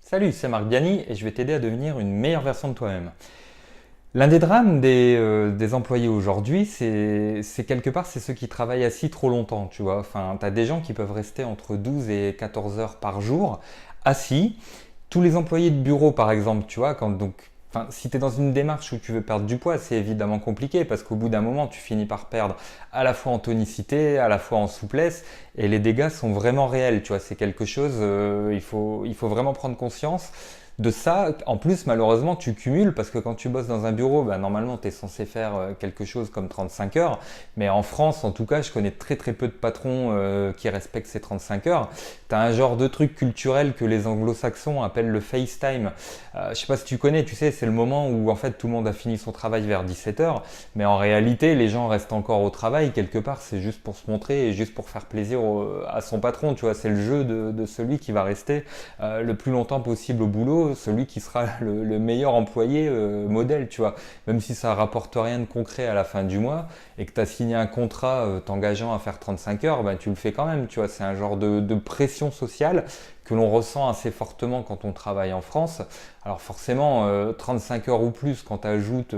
Salut, c'est Marc Biani et je vais t'aider à devenir une meilleure version de toi-même. L'un des drames des employés aujourd'hui, c'est quelque part, c'est ceux qui travaillent assis trop longtemps, tu vois. Enfin, tu as des gens qui peuvent rester entre 12 et 14 heures par jour assis. Tous les employés de bureau, par exemple, tu vois, enfin, si tu es dans une démarche où tu veux perdre du poids, c'est évidemment compliqué parce qu'au bout d'un moment, tu finis par perdre à la fois en tonicité, à la fois en souplesse et les dégâts sont vraiment réels, tu vois. C'est quelque chose, il faut vraiment prendre conscience de ça. En plus, malheureusement, tu cumules parce que quand tu bosses dans un bureau, bah, normalement, tu es censé faire quelque chose comme 35 heures. Mais en France, en tout cas, je connais très très peu de patrons qui respectent ces 35 heures. Tu as un genre de truc culturel que les anglo-saxons appellent le FaceTime. Je sais pas si tu connais, tu sais, c'est le moment où en fait tout le monde a fini son travail vers 17 heures. Mais en réalité, les gens restent encore au travail. Quelque part, c'est juste pour se montrer et juste pour faire plaisir à son patron. Tu vois, c'est le jeu de celui qui va rester le plus longtemps possible au boulot, celui qui sera le meilleur employé modèle, tu vois. Même si ça rapporte rien de concret à la fin du mois et que tu as signé un contrat t'engageant à faire 35 heures, ben, tu le fais quand même, tu vois. C'est un genre de pression sociale que l'on ressent assez fortement quand on travaille en France. Alors forcément, 35 heures ou plus, quand tu ajoutes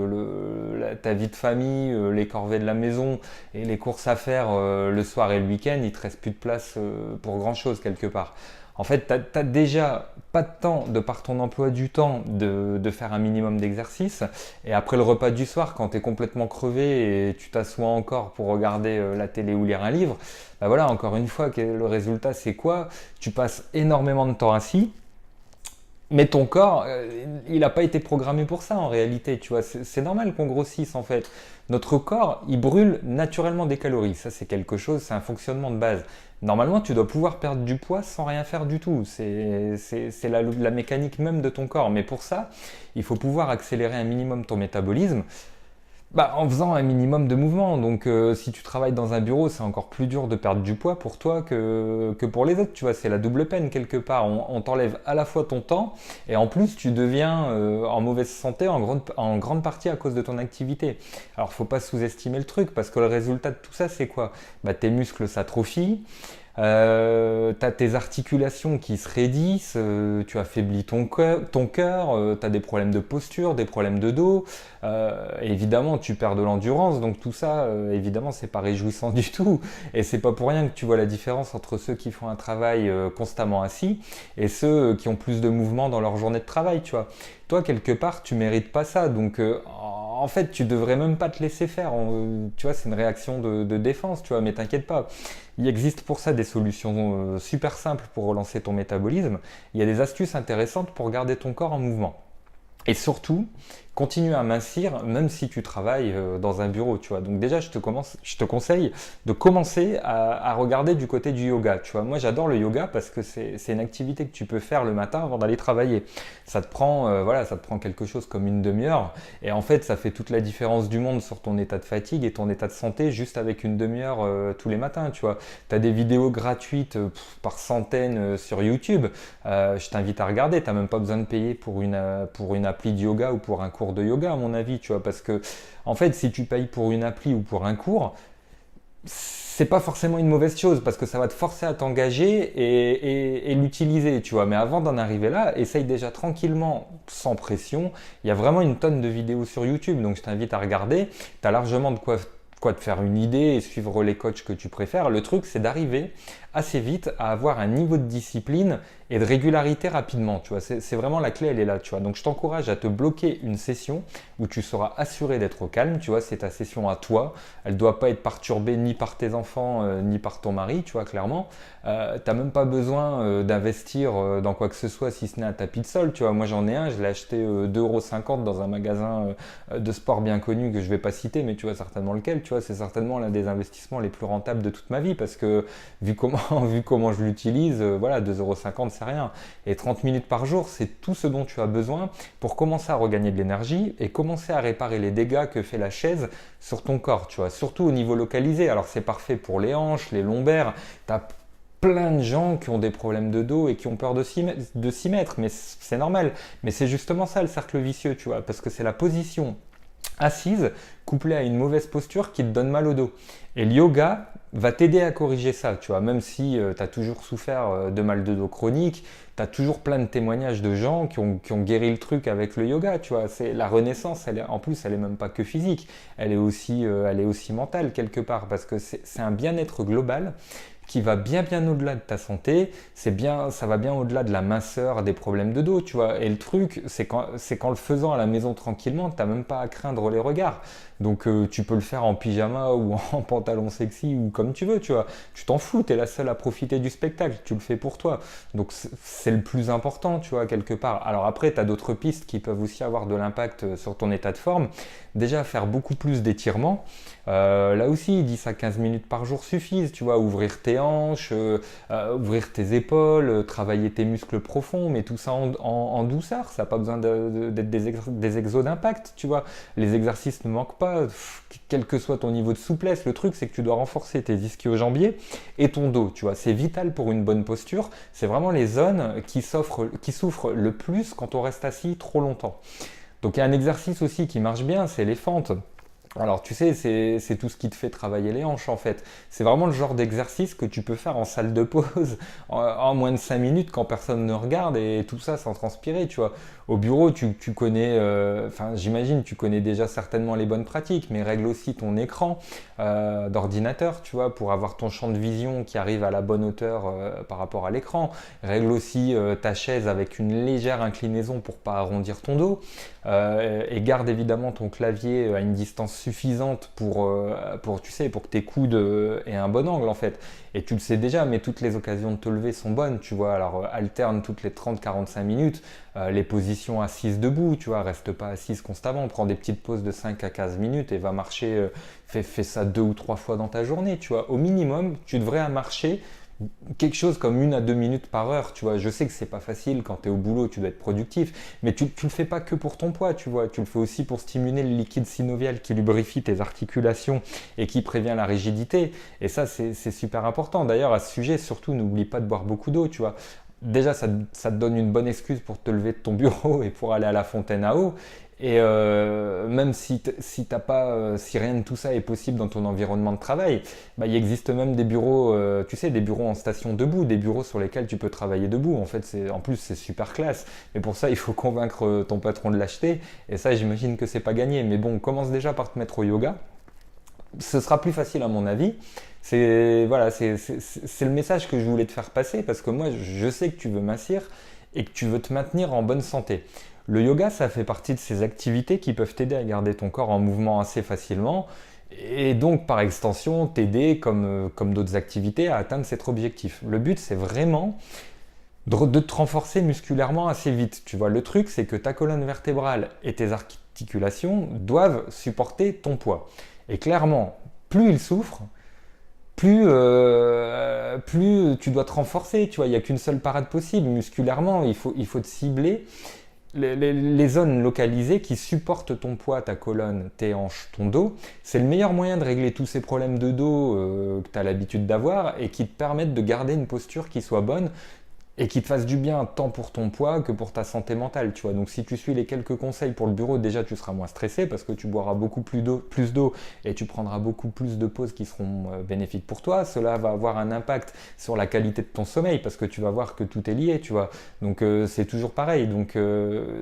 ta vie de famille, les corvées de la maison et les courses à faire le soir et le week-end, il te reste plus de place pour grand-chose quelque part. En fait, tu n'as déjà pas de temps, de par ton emploi du temps, de faire un minimum d'exercice. Et après le repas du soir, quand tu es complètement crevé et tu t'assois encore pour regarder la télé ou lire un livre, bah voilà, encore une fois, le résultat c'est quoi? Tu passes énormément de temps assis. Mais ton corps, il n'a pas été programmé pour ça en réalité, tu vois. C'est normal qu'on grossisse en fait. Notre corps, il brûle naturellement des calories. Ça, c'est quelque chose, c'est un fonctionnement de base. Normalement, tu dois pouvoir perdre du poids sans rien faire du tout. C'est la mécanique même de ton corps. Mais pour ça, il faut pouvoir accélérer un minimum ton métabolisme. Bah, en faisant un minimum de mouvement. Donc, si tu travailles dans un bureau, c'est encore plus dur de perdre du poids pour toi que pour les autres. Tu vois, c'est la double peine quelque part. On t'enlève à la fois ton temps et en plus, tu deviens en mauvaise santé en grande partie à cause de ton activité. Alors, faut pas sous-estimer le truc parce que le résultat de tout ça, c'est quoi? Bah, tes muscles s'atrophient. Tu as tes articulations qui se raidissent, tu affaiblis ton cœur, tu as des problèmes de posture, des problèmes de dos. Évidemment, tu perds de l'endurance, donc tout ça, évidemment, c'est pas réjouissant du tout. Et c'est pas pour rien que tu vois la différence entre ceux qui font un travail constamment assis et ceux qui ont plus de mouvement dans leur journée de travail, tu vois. Toi, quelque part, tu mérites pas ça, donc en fait, tu devrais même pas te laisser faire. Tu vois, c'est une réaction de défense, tu vois, mais t'inquiète pas. Il existe pour ça des solutions super simples pour relancer ton métabolisme. Il y a des astuces intéressantes pour garder ton corps en mouvement. Et surtout, continue à mincir même si tu travailles dans un bureau, tu vois. Donc déjà, je te conseille de commencer à regarder du côté du yoga, tu vois. Moi, j'adore le yoga parce que c'est une activité que tu peux faire le matin avant d'aller travailler. Ça te prend, voilà, ça te prend quelque chose comme une demi-heure. Et en fait, ça fait toute la différence du monde sur ton état de fatigue et ton état de santé juste avec une demi-heure tous les matins, tu vois. Tu as des vidéos gratuites par centaines sur YouTube. Je t'invite à regarder. Tu n'as même pas besoin de payer pour une appli de yoga ou pour un cours de yoga, à mon avis, tu vois, parce que en fait, si tu payes pour une appli ou pour un cours, c'est pas forcément une mauvaise chose parce que ça va te forcer à t'engager et l'utiliser, tu vois. Mais avant d'en arriver là, essaye déjà tranquillement, sans pression. Il y a vraiment une tonne de vidéos sur YouTube, donc je t'invite à regarder. Tu as largement de quoi te faire une idée et suivre les coachs que tu préfères. Le truc, c'est d'arriver assez vite à avoir un niveau de discipline et de régularité rapidement. Tu vois, c'est vraiment la clé, elle est là. Tu vois, donc je t'encourage à te bloquer une session où tu seras assuré d'être au calme. Tu vois, c'est ta session à toi. Elle ne doit pas être perturbée ni par tes enfants ni par ton mari. Tu vois, clairement, tu n'as même pas besoin d'investir dans quoi que ce soit si ce n'est un tapis de sol. Tu vois, moi j'en ai un, je l'ai acheté 2,50 € dans un magasin de sport bien connu que je vais pas citer, mais tu vois certainement lequel. Tu vois, c'est certainement l'un des investissements les plus rentables de toute ma vie parce que vu comment je l'utilise, voilà, 2,50 € c'est rien. Et 30 minutes par jour, c'est tout ce dont tu as besoin pour commencer à regagner de l'énergie et commencer à réparer les dégâts que fait la chaise sur ton corps, tu vois, surtout au niveau localisé. Alors c'est parfait pour les hanches, les lombaires, tu as plein de gens qui ont des problèmes de dos et qui ont peur de s'y mettre, mais c'est normal. Mais c'est justement ça le cercle vicieux, tu vois, parce que c'est la position assise couplée à une mauvaise posture qui te donne mal au dos. Et le yoga va t'aider à corriger ça, tu vois, même si tu as toujours souffert de mal de dos chronique, tu as toujours plein de témoignages de gens qui ont guéri le truc avec le yoga, tu vois. C'est la renaissance, en plus, elle est même pas que physique, elle est aussi mentale quelque part, parce que c'est un bien-être global qui va bien au-delà de ta santé, ça va bien au-delà de la minceur, des problèmes de dos, tu vois. Et le truc, c'est qu'en le faisant à la maison tranquillement, t'as même pas à craindre les regards. Donc tu peux le faire en pyjama ou en pantalon sexy ou comme tu veux, tu vois. Tu t'en fous, t'es la seule à profiter du spectacle, tu le fais pour toi. Donc c'est le plus important, tu vois, quelque part. Alors après, t'as d'autres pistes qui peuvent aussi avoir de l'impact sur ton état de forme. Déjà, faire beaucoup plus d'étirements. Là aussi, 10 à 15 minutes par jour suffisent, tu vois, ouvrir tes hanches, ouvrir tes épaules, travailler tes muscles profonds, mais tout ça en douceur, ça n'a pas besoin d'être des exos d'impact, tu vois. Les exercices ne manquent pas, quel que soit ton niveau de souplesse, le truc c'est que tu dois renforcer tes ischio-jambiers et ton dos, tu vois. C'est vital pour une bonne posture, c'est vraiment les zones qui souffrent le plus quand on reste assis trop longtemps. Donc il y a un exercice aussi qui marche bien, c'est les fentes. Alors tu sais, c'est tout ce qui te fait travailler les hanches en fait. C'est vraiment le genre d'exercice que tu peux faire en salle de pause en moins de 5 minutes quand personne ne regarde et tout ça sans transpirer, tu vois. Au bureau, tu connais, j'imagine, tu connais déjà certainement les bonnes pratiques, mais règle aussi ton écran d'ordinateur, tu vois, pour avoir ton champ de vision qui arrive à la bonne hauteur par rapport à l'écran. Règle aussi ta chaise avec une légère inclinaison pour pas arrondir ton dos. Et garde évidemment ton clavier à une distance suffisante tu sais, pour que tes coudes aient un bon angle en fait. Et tu le sais déjà, mais toutes les occasions de te lever sont bonnes, tu vois. Alors alterne toutes les 30-45 minutes les positions assises debout, tu vois. Reste pas assise constamment, prends des petites pauses de 5 à 15 minutes et va marcher, fais ça 2 ou 3 fois dans ta journée, tu vois. Au minimum, tu devrais marcher quelque chose comme 1 à 2 minutes par heure, tu vois. Je sais que c'est pas facile quand tu es au boulot, tu dois être productif, mais tu le fais pas que pour ton poids, tu vois. Tu le fais aussi pour stimuler le liquide synovial qui lubrifie tes articulations et qui prévient la rigidité. Et ça, c'est super important. D'ailleurs, à ce sujet, surtout, n'oublie pas de boire beaucoup d'eau, tu vois. Déjà, ça te donne une bonne excuse pour te lever de ton bureau et pour aller à la fontaine à eau. Et même si rien de tout ça est possible dans ton environnement de travail, bah, il existe même des bureaux, tu sais, des bureaux en station debout, des bureaux sur lesquels tu peux travailler debout. En fait, en plus, c'est super classe. Mais pour ça, il faut convaincre ton patron de l'acheter. Et ça, j'imagine que c'est pas gagné. Mais bon, commence déjà par te mettre au yoga. Ce sera plus facile à mon avis. Voilà, c'est le message que je voulais te faire passer parce que moi, je sais que tu veux mincir et que tu veux te maintenir en bonne santé. Le yoga, ça fait partie de ces activités qui peuvent t'aider à garder ton corps en mouvement assez facilement et donc par extension t'aider comme d'autres activités à atteindre cet objectif. Le but, c'est vraiment de te renforcer musculairement assez vite. Tu vois, le truc, c'est que ta colonne vertébrale et tes articulations doivent supporter ton poids. Et clairement, plus ils souffrent, plus tu dois te renforcer. Tu vois, il n'y a qu'une seule parade possible. Musculairement, il faut te cibler les zones localisées qui supportent ton poids, ta colonne, tes hanches, ton dos. C'est le meilleur moyen de régler tous ces problèmes de dos que tu as l'habitude d'avoir et qui te permettent de garder une posture qui soit bonne et qui te fasse du bien tant pour ton poids que pour ta santé mentale, tu vois. Donc si tu suis les quelques conseils pour le bureau, déjà tu seras moins stressé parce que tu boiras beaucoup plus d'eau et tu prendras beaucoup plus de pauses qui seront bénéfiques pour toi. Cela va avoir un impact sur la qualité de ton sommeil parce que tu vas voir que tout est lié, tu vois. Donc c'est toujours pareil. Donc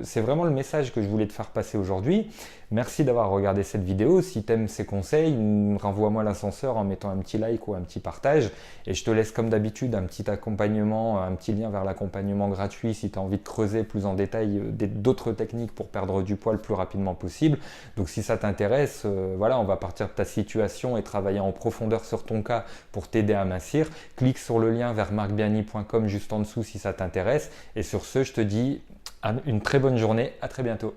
c'est vraiment le message que je voulais te faire passer aujourd'hui. Merci d'avoir regardé cette vidéo. Si tu aimes ces conseils, renvoie-moi l'ascenseur en mettant un petit like ou un petit partage. Et je te laisse comme d'habitude un petit accompagnement, un petit lien vers l'accompagnement gratuit si tu as envie de creuser plus en détail d'autres techniques pour perdre du poids le plus rapidement possible. Donc si ça t'intéresse, voilà, on va partir de ta situation et travailler en profondeur sur ton cas pour t'aider à mincir. Clique sur le lien vers marcbiani.com juste en dessous si ça t'intéresse. Et sur ce, je te dis une très bonne journée. À très bientôt.